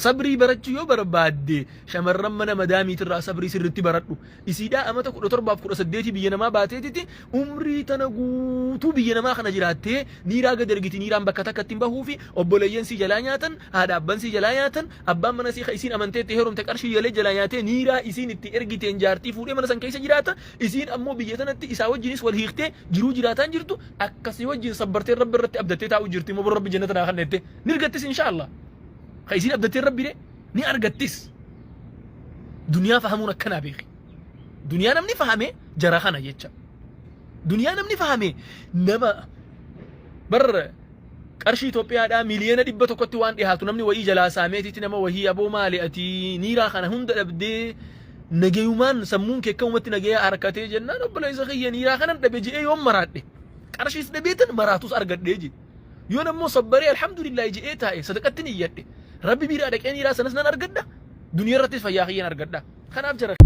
sabrii barachuu yoo barbaadde shamarran mana madaamiitirraa sabrii sirriitti baradhu isiidhaa amata 17-18 biyya namaa baateetiti umrii tana guutuu biyya namaa kana jiraattee niiraa gad ergiti niiraan bakka takkatti hin bahuu fi obboleeyyan sii jalaa nyaatan haadha abbaan sii jalaa nyaatan abbaan mana sii isiin amanteetti heerumte qarshii yalee jalaa nyaatee niiraa isiin itti ergiteen jaartii fuudhee mana san keessa jiraata isiin ammoo biyya tanatti isaa wajjinis wal hiiktee jiruu jiraataan jirtu akkasii wajjin sabbartee rabbi irratti abdattee taa'u jirti immoo rabbi jannata naa kannette nirgattis inshaallah خايسين أبدأ ربي ده ني أرجعتيس دنيا فهمونا كنا بيخي دنيا نمني فهمه جراخنا يجتشا دنيا نمني فهمه نما بر كرشي توبيا دا مليون دبتو كتوان دي هاتو نمني وهي جلا ساميتي تنما وهي أبو مالي أتي نيرا خنا هند أبدي نجيومان سمون كومت نجيا حركاتي جنة ربنا يزخي نيرا خنا نبيجي يوم مرات دي كرشي سنبيتن مراتوس أرجع ديجي يوم مو صبري الحمد لله يجي إيه تاي صدقتني يدي ربي بيرادك أني راسنا نرجع ده دنيا رتي فياخي نرجع ده خنا أبجر